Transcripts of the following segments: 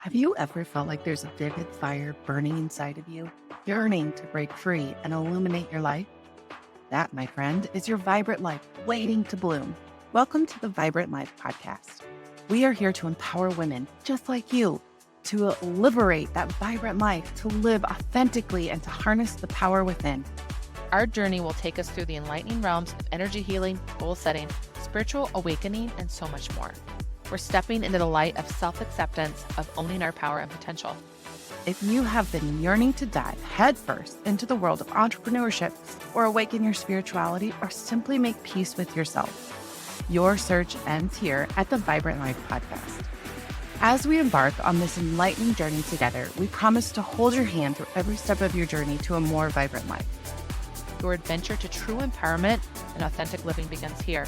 Have you ever felt like there's a vivid fire burning inside of you, yearning to break free and illuminate your life? That, my friend, is your vibrant life waiting to bloom. Welcome to the Vibrant Life Podcast. We are here to empower women just like you to liberate that vibrant life, to live authentically, and to harness the power within. Our journey will take us through the enlightening realms of energy healing, goal setting, spiritual awakening, and so much more. We're stepping into the light of self-acceptance, of owning our power and potential. If you have been yearning to dive headfirst into the world of entrepreneurship, or awaken your spirituality, or simply make peace with yourself, your search ends here at the Vibrant Life Podcast. As we embark on this enlightening journey together, we promise to hold your hand through every step of your journey to a more vibrant life. Your adventure to true empowerment and authentic living begins here.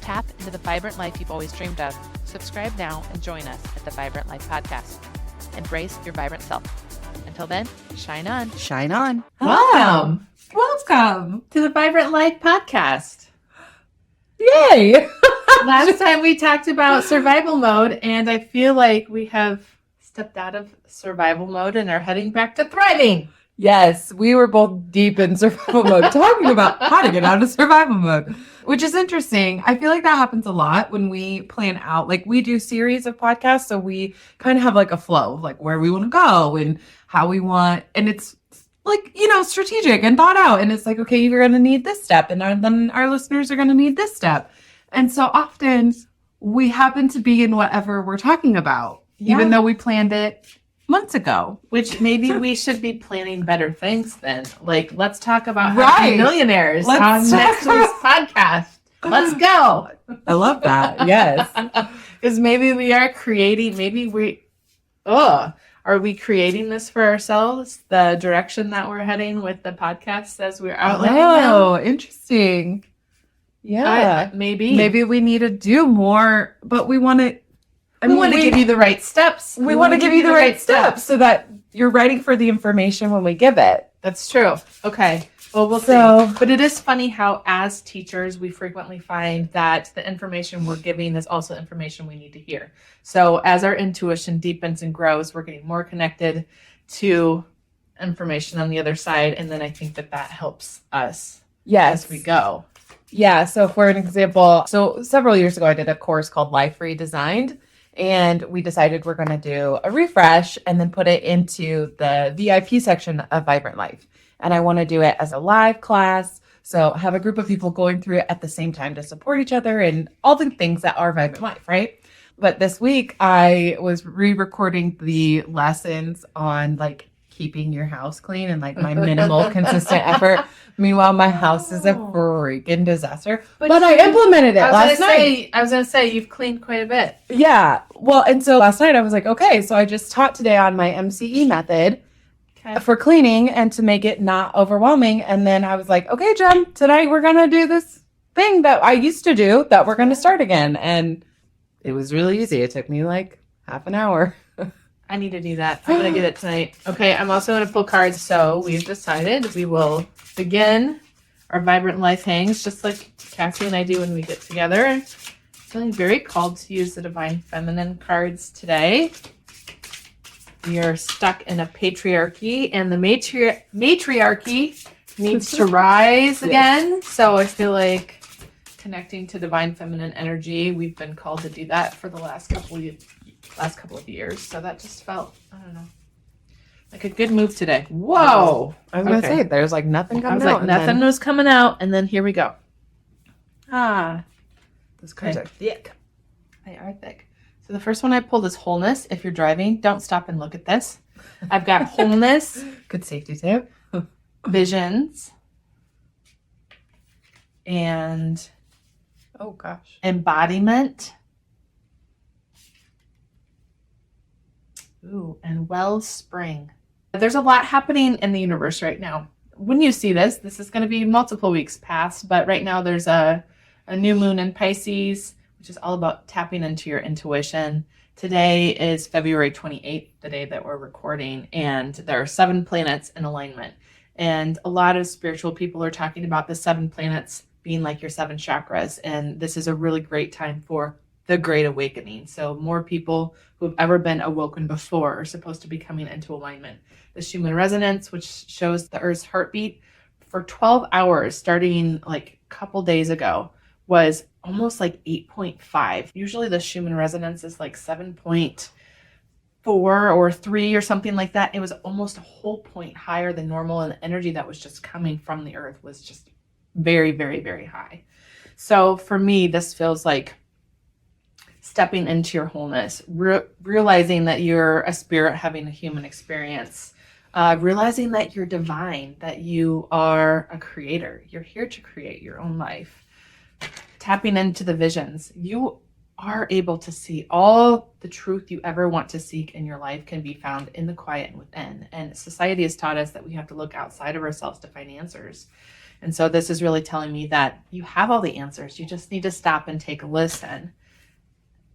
Tap into the vibrant life you've always dreamed of. Subscribe now and join us at the Vibrant Life Podcast. Embrace your vibrant self. Until then, shine on. Shine on. Welcome to the Vibrant Life Podcast. Yay! Last time we talked about survival mode, and I feel like we have stepped out of survival mode and are heading back to thriving. Yes, we were both deep in survival mode, talking about how to get out of survival mode, which is interesting. I feel like that happens a lot when we plan out. Like, we do series of podcasts, so we kind of have like a flow, like where we want to go and how we want, and it's like, strategic and thought out. And it's like, okay, you're going to need this step, and then our listeners are going to need this step. And so often we happen to be in whatever we're talking about, even though we planned it months ago. Which maybe we should be planning better things then. Like, let's talk about how to be millionaires on next week's podcast. Let's go. I love that. Yes. Because maybe we are creating, are we creating this for ourselves? The direction that we're heading with the podcast as we're outlining Oh, interesting. Yeah. Maybe we need to do more, but we want to. We want to give you the right steps. We want to give you the right steps so that you're ready for the information when we give it. That's true. Okay. Well, we'll see. But it is funny how, as teachers, we frequently find that the information we're giving is also information we need to hear. So as our intuition deepens and grows, we're getting more connected to information on the other side. And then I think that helps us as we go. Yeah. So for an example, several years ago, I did a course called Life Redesigned. And we decided we're going to do a refresh and then put it into the VIP section of Vibrant Life. And I want to do it as a live class. So have a group of people going through it at the same time to support each other and all the things that are Vibrant Life, right? But this week I was re-recording the lessons on like keeping your house clean and like my minimal consistent effort. Meanwhile, my house is a freaking disaster. But I implemented it last night. I was going to say, you've cleaned quite a bit. Yeah. Well, and so last night I was like, okay, so I just taught today on my MCE method for cleaning and to make it not overwhelming. And then I was like, okay, Jem, tonight we're going to do this thing that I used to do that we're going to start again. And it was really easy. It took me like half an hour. I need to do that. I'm going to get it tonight. Okay, I'm also going to pull cards. So we've decided we will begin our Vibrant Life hangs just like Cassie and I do when we get together. Feeling very called to use the Divine Feminine cards today. We are stuck in a patriarchy, and the matriarchy needs to rise again. So I feel like connecting to Divine Feminine energy, we've been called to do that for the last couple of years. So that just felt, I don't know, like a good move today. Whoa! I was going to say, there's like nothing coming out. Nothing was coming out, and then here we go. Those cards are thick. They are thick. So the first one I pulled is wholeness. If you're driving, don't stop and look at this. I've got wholeness. Good safety tip. Visions. And oh gosh. Embodiment. Ooh, and wellspring. There's a lot happening in the universe right now. When you see this is going to be multiple weeks past, but right now there's a new moon in Pisces, which is all about tapping into your intuition. Today is February 28th, the day that we're recording, and there are 7 planets in alignment. And a lot of spiritual people are talking about the 7 planets being like your 7 chakras, and this is a really great time for the Great Awakening. So more people who have ever been awoken before are supposed to be coming into alignment. The Schumann resonance, which shows the Earth's heartbeat for 12 hours starting like a couple days ago, was almost like 8.5. Usually the Schumann resonance is like 7.4 or 3 or something like that. It was almost a whole point higher than normal, and the energy that was just coming from the Earth was just very, very, very high. So for me, this feels like stepping into your wholeness, realizing that you're a spirit having a human experience, realizing that you're divine, that you are a creator. You're here to create your own life. Tapping into the visions. You are able to see all the truth you ever want to seek in your life can be found in the quiet and within. And society has taught us that we have to look outside of ourselves to find answers. And so this is really telling me that you have all the answers. You just need to stop and take a listen.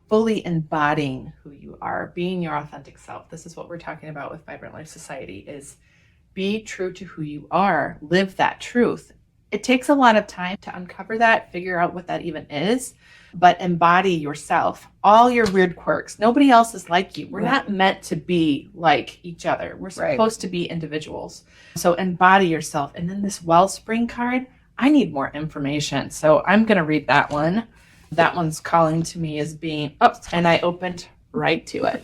Fully embodying who you are, being your authentic self. This is what we're talking about with Vibrant Life Society, is be true to who you are. Live that truth. It takes a lot of time to uncover that, figure out what that even is, but embody yourself, all your weird quirks. Nobody else is like you. We're not meant to be like each other. We're supposed to be individuals. So embody yourself. And then this Wellspring card, I need more information. So I'm going to read that one. That one's calling to me as being, and I opened right to it.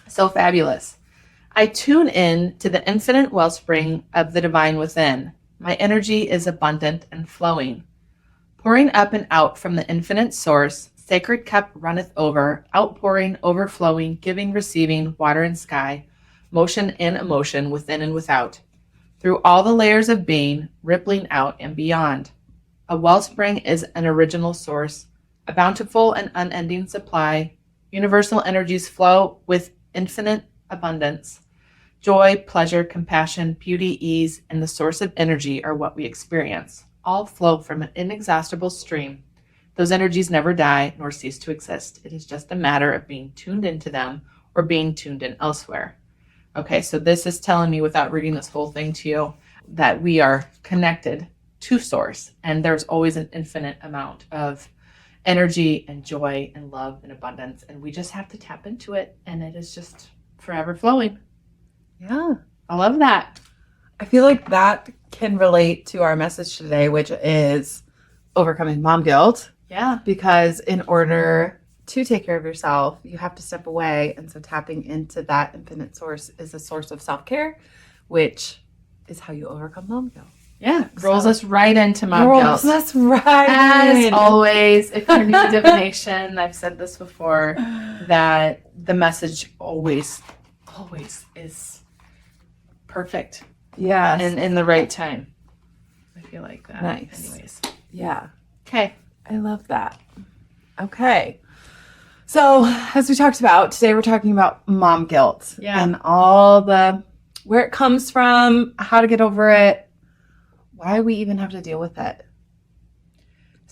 So fabulous. I tune in to the infinite wellspring of the divine within. My energy is abundant and flowing. Pouring up and out from the infinite source, sacred cup runneth over, outpouring, overflowing, giving, receiving, water and sky, motion and emotion within and without, through all the layers of being, rippling out and beyond. A wellspring is an original source, a bountiful and unending supply. Universal energies flow with infinite abundance. Joy, pleasure, compassion, beauty, ease, and the source of energy are what we experience. All flow from an inexhaustible stream. Those energies never die nor cease to exist. It is just a matter of being tuned into them or being tuned in elsewhere. Okay, so this is telling me, without reading this whole thing to you, that we are connected to source, and there's always an infinite amount of energy and joy and love and abundance, and we just have to tap into it, and it is just forever flowing. Yeah. I love that. I feel like that can relate to our message today, which is overcoming mom guilt. Yeah. Because in order to take care of yourself, you have to step away. And so tapping into that infinite source is a source of self-care, which is how you overcome mom guilt. Yeah. Rolls us right into mom guilt. That's right. As always, if you're new to divination, I've said this before, that the message always is perfect. Yeah. And in the right time. I feel like that. Nice. Anyways. Yeah. Okay. I love that. Okay. So as we talked about, today we're talking about mom guilt. Yeah. And all the, where it comes from, how to get over it, why we even have to deal with it.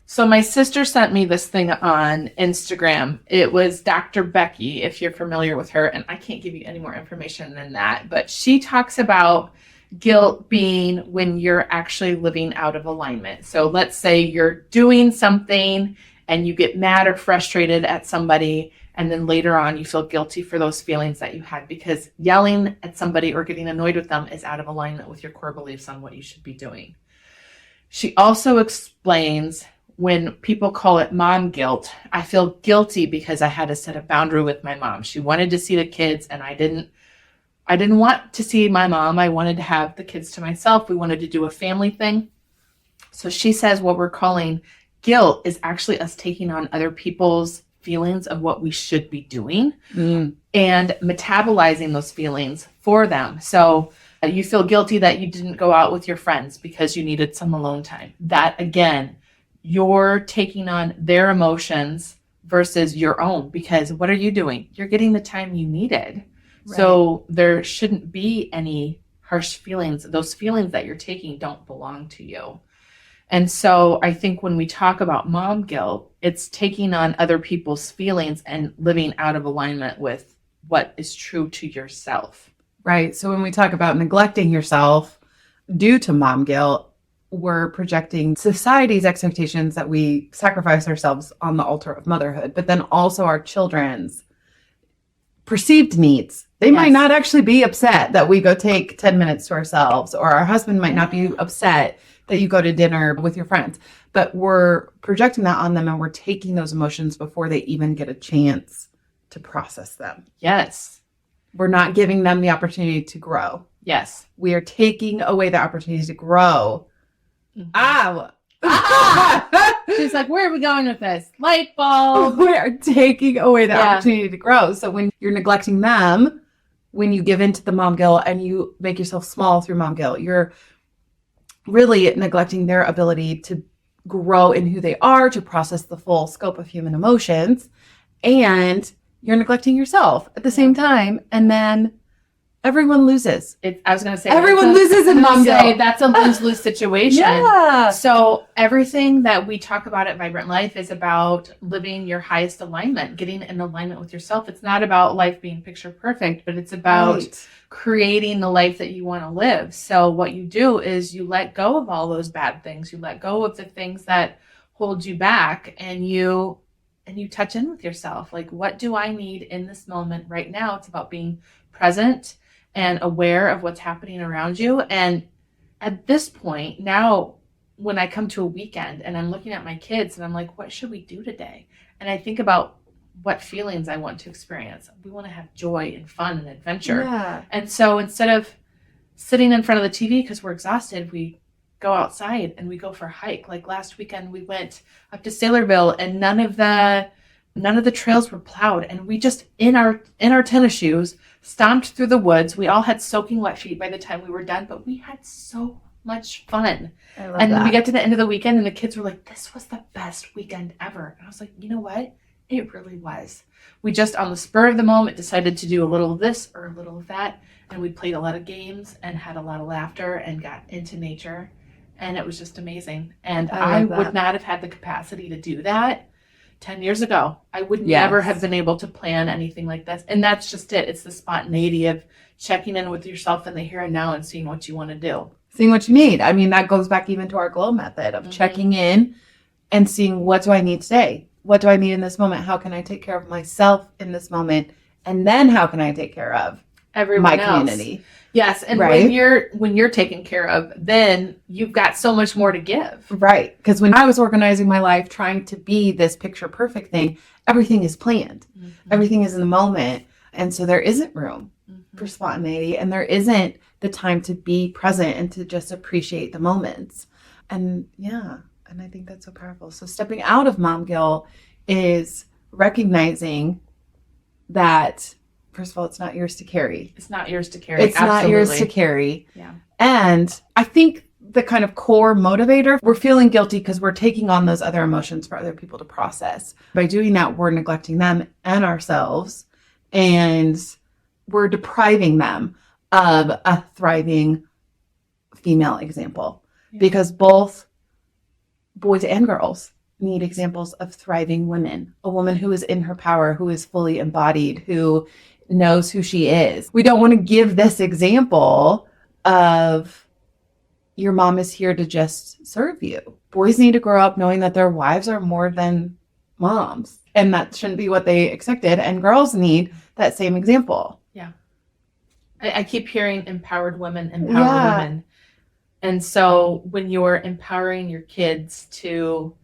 So my sister sent me this thing on Instagram. It was Dr. Becky, if you're familiar with her, and I can't give you any more information than that, but she talks about guilt being when you're actually living out of alignment. So let's say you're doing something and you get mad or frustrated at somebody, and then later on you feel guilty for those feelings that you had because yelling at somebody or getting annoyed with them is out of alignment with your core beliefs on what you should be doing. She also explains, when people call it mom guilt, I feel guilty because I had to set a boundary with my mom. She wanted to see the kids and I didn't want to see my mom. I wanted to have the kids to myself. We wanted to do a family thing. So she says what we're calling guilt is actually us taking on other people's feelings of what we should be doing and metabolizing those feelings for them. So you feel guilty that you didn't go out with your friends because you needed some alone time. That, again, you're taking on their emotions versus your own, because what are you doing? You're getting the time you needed. Right. So there shouldn't be any harsh feelings. Those feelings that you're taking don't belong to you. And so I think when we talk about mom guilt, it's taking on other people's feelings and living out of alignment with what is true to yourself. Right. So when we talk about neglecting yourself due to mom guilt, we're projecting society's expectations that we sacrifice ourselves on the altar of motherhood, but then also our children's perceived needs. They might not actually be upset that we go take 10 minutes to ourselves, or our husband might not be upset that you go to dinner with your friends, but we're projecting that on them and we're taking those emotions before they even get a chance to process them. Yes. We're not giving them the opportunity to grow. Yes. We are taking away the opportunity to grow. Ow. She's like, where are we going with this? Light bulb. We are taking away the opportunity to grow. So when you're neglecting them, when you give into the mom guilt and you make yourself small through mom guilt, you're really neglecting their ability to grow in who they are, to process the full scope of human emotions. And you're neglecting yourself at the same time. And then everyone loses. I was going to say, everyone loses in mom guilt. That's a lose-lose situation. Yeah. So everything that we talk about at Vibrant Life is about living your highest alignment, getting in alignment with yourself. It's not about life being picture perfect, but it's about creating the life that you want to live. So what you do is you let go of all those bad things. You let go of the things that hold you back, and you touch in with yourself. Like, what do I need in this moment right now? It's about being present and aware of what's happening around you. And at this point, now when I come to a weekend and I'm looking at my kids and I'm like, what should we do today? And I think about what feelings I want to experience. We want to have joy and fun and adventure. Yeah. And so instead of sitting in front of the TV because we're exhausted, we go outside and we go for a hike. Like last weekend, we went up to Saylorville and none of the trails were plowed. And we just, in our tennis shoes, stomped through the woods. We all had soaking wet feet by the time we were done, but we had so much fun. And we got to the end of the weekend and the kids were like, this was the best weekend ever. And I was like, you know what? It really was. We just, on the spur of the moment, decided to do a little of this or a little of that. And we played a lot of games and had a lot of laughter and got into nature. And it was just amazing. And I would not have had the capacity to do that 10 years ago. I would never have been able to plan anything like this. And that's just it. It's the spontaneity of checking in with yourself in the here and now and seeing what you want to do. Seeing what you need. I mean, that goes back even to our glow method of checking in and seeing, what do I need today? What do I need in this moment? How can I take care of myself in this moment? And then how can I take care of everyone else? Community? Yes, and when you're taken care of, then you've got so much more to give. Right, because when I was organizing my life, trying to be this picture perfect thing, everything is planned. Everything is in the moment, and so there isn't room for spontaneity, and there isn't the time to be present and to just appreciate the moments. And and I think that's so powerful. So stepping out of mom guilt is recognizing that, first of all, it's not yours to carry. It's not yours to carry. It's not yours to carry. Yeah. And I think the kind of core motivator, we're feeling guilty because we're taking on those other emotions for other people to process. By doing that, we're neglecting them and ourselves, and we're depriving them of a thriving female example, because both boys and girls need examples of thriving women, a woman who is in her power, who is fully embodied, who knows who she is. We don't want to give this example of your mom is here to just serve you. Boys need to grow up knowing that their wives are more than moms, and that shouldn't be what they expected. And girls need that same example. Yeah. I keep hearing empowered women, women. And so when you're empowering your kids to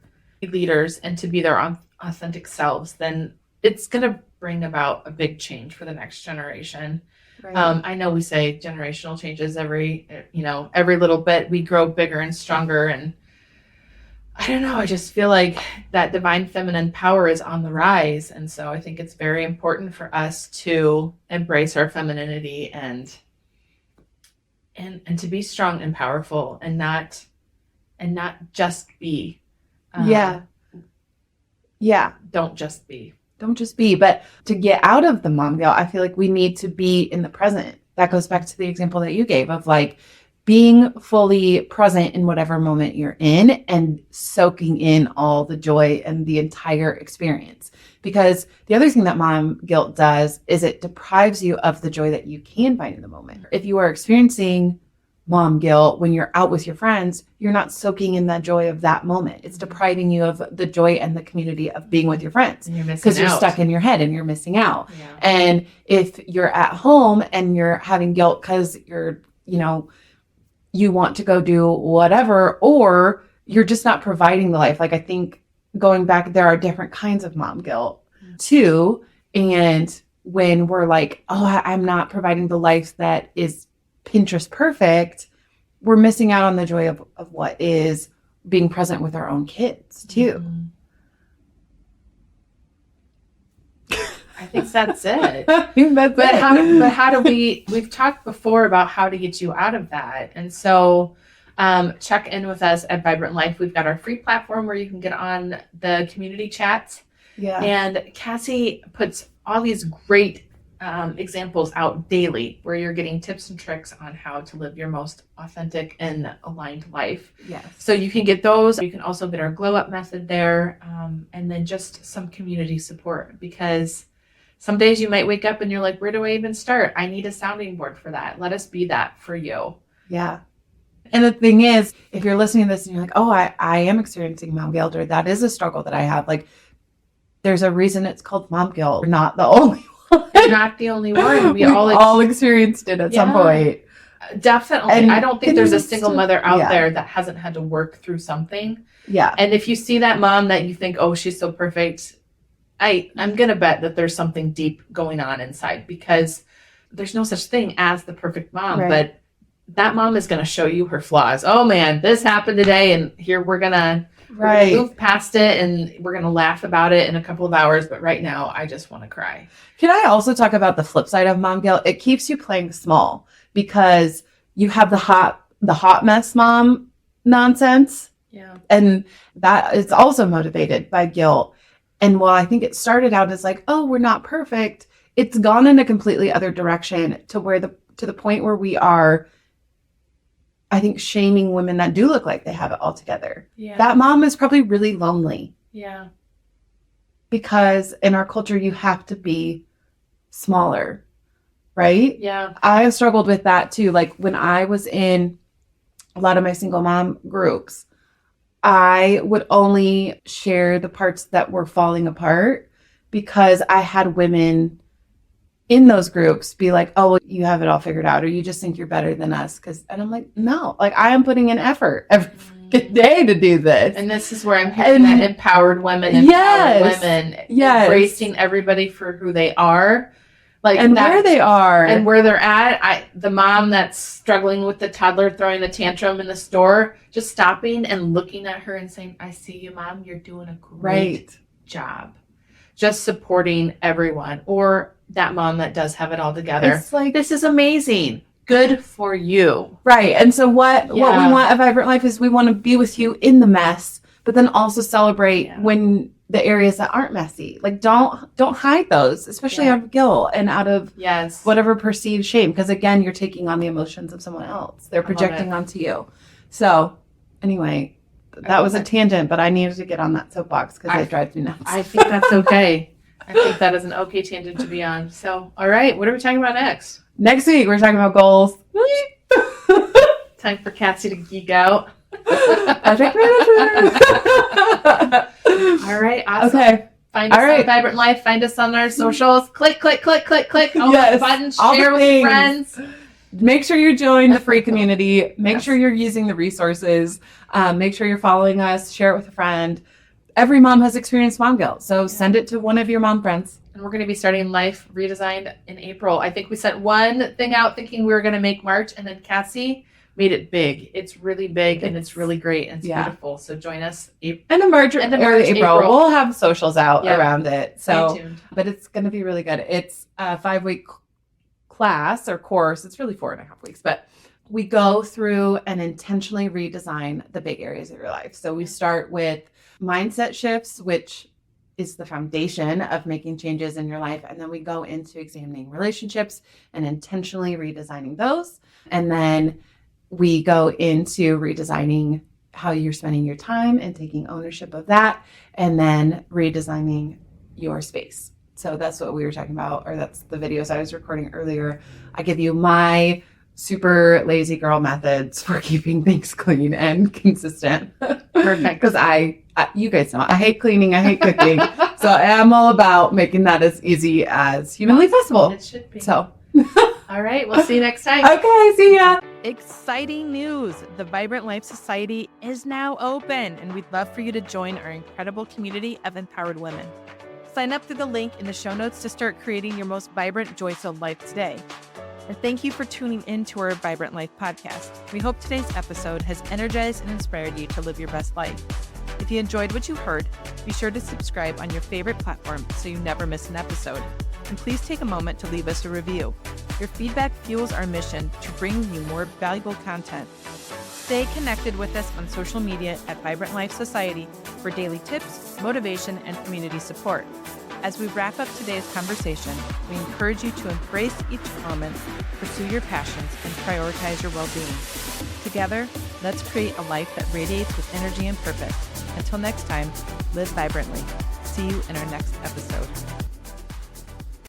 be leaders and to be their authentic selves, then it's going to bring about a big change for the next generation. Right. I know we say generational changes every little bit. We grow bigger and stronger. And I don't know, I just feel like that divine feminine power is on the rise. And so I think it's very important for us to embrace our femininity and to be strong and powerful and not just be. Don't just be. Don't just be. But to get out of the mom guilt, I feel like we need to be in the present. That goes back to the example that you gave of like being fully present in whatever moment you're in and soaking in all the joy and the entire experience. Because the other thing that mom guilt does is it deprives you of the joy that you can find in the moment. If you are experiencing mom guilt when you're out with your friends, you're not soaking in the joy of that moment. It's depriving you of the joy and the community of being with your friends And you're missing because you're out. stuck in your head and you're missing out. Yeah. And if you're at home and you're having guilt because you're, you want to go do whatever, or you're just not providing the life. Like, I think going back, there are different kinds of mom guilt too. And when we're like, oh, I'm not providing the life that is Pinterest perfect, we're missing out on the joy of what is being present with our own kids too. Mm-hmm. I think that's it. But how do we've talked before about how to get you out of that. And so check in with us at Vibrant Life. We've got our free platform where you can get on the community chats. Yeah. And Cassie puts all these great examples out daily where you're getting tips and tricks on how to live your most authentic and aligned life. Yes. So you can get those. You can also get our glow up method there, and then just some community support, because some days you might wake up and you're like, where do I even start? I need a sounding board for that. Let us be that for you. Yeah. And the thing is, if you're listening to this and you're like, oh, I am experiencing mom guilt, or that is a struggle that I have, like, there's a reason it's called mom guilt. You're not the only one. You're not the only one. We all experienced it at some point. Definitely. And I don't think it there's a needs single to- mother out yeah. there that hasn't had to work through something. Yeah. And if you see that mom that you think, oh, she's so perfect, I'm going to bet that there's something deep going on inside, because there's no such thing as the perfect mom, Right. but that mom is going to show you her flaws. Oh man, this happened today, and here we're going to move past it, and we're going to laugh about it in a couple of hours. But right now, I just want to cry. Can I also talk about the flip side of mom guilt? It keeps you playing small because you have the hot mess mom nonsense. Yeah. And that is also motivated by guilt. And while I think it started out as like, oh, we're not perfect, it's gone in a completely other direction to the point where we are, I think, shaming women that do look like they have it all together. Yeah. That mom is probably really lonely Yeah. because in our culture, you have to be smaller, right? Yeah. I struggled with that too. Like when I was in a lot of my single mom groups, I would only share the parts that were falling apart because I had women in those groups be like, oh, well, you have it all figured out, or you just think you're better than us. And I'm like, no, like I am putting in effort every day to do this. And this is where I'm hearing that empowered women, embracing everybody for who they are. Like, and where they are. And where they're at. The mom that's struggling with the toddler throwing a tantrum in the store, just stopping and looking at her and saying, I see you, Mom. You're doing a great job. Just supporting everyone. Or that mom that does have it all together. It's like, this is amazing. Good for you. Right. And so what we want at Vibrant Life is we want to be with you in the mess, but then also celebrate when the areas that aren't messy. Like don't hide those, especially out of guilt and out of whatever perceived shame. Because again, you're taking on the emotions of someone else. They're projecting onto you. So anyway, that was a tangent, but I needed to get on that soapbox because it drives me nuts. I think that's okay. I think that is an okay tangent to be on. So, all right, what are we talking about next? Next week, we're talking about goals. Time for Cassie to geek out. Project manager. All right, awesome. Okay. Find us on Vibrant Life. Find us on our socials. Click, click, click, click, click. All the buttons. Share with friends. Make sure you join the free community. Make sure you're using the resources. Make sure you're following us. Share it with a friend. Every mom has experienced mom guilt, so send it to one of your mom friends. And we're going to be starting Life Redesigned in April. I think we sent one thing out thinking we were going to make March, and then Cassie made it big. It's really big, and it's really great, and it's beautiful. So join us. End of March, early April. We'll have socials out around it. So, but it's going to be really good. It's a 5-week class or course. It's really 4.5 weeks, but we go through and intentionally redesign the big areas of your life. So we start with mindset shifts, which is the foundation of making changes in your life. And then we go into examining relationships and intentionally redesigning those. And then we go into redesigning how you're spending your time and taking ownership of that. And then redesigning your space. So that's what we were talking about, or that's the videos I was recording earlier. I give you my super lazy girl methods for keeping things clean and consistent. Perfect. Because you guys know, I hate cleaning, I hate cooking. So I'm all about making that as easy as humanly possible. It should be. So, All right. We'll see you next time. okay, see ya. Exciting news! The Vibrant Life Society is now open, and we'd love for you to join our incredible community of empowered women. Sign up through the link in the show notes to start creating your most vibrant, joy-filled life today. And thank you for tuning in to our Vibrant Life podcast. We hope today's episode has energized and inspired you to live your best life. If you enjoyed what you heard, be sure to subscribe on your favorite platform so you never miss an episode. And please take a moment to leave us a review. Your feedback fuels our mission to bring you more valuable content. Stay connected with us on social media at Vibrant Life Society for daily tips, motivation, and community support. As we wrap up today's conversation, we encourage you to embrace each moment, pursue your passions, and prioritize your well-being. Together, let's create a life that radiates with energy and purpose. Until next time, live vibrantly. See you in our next episode.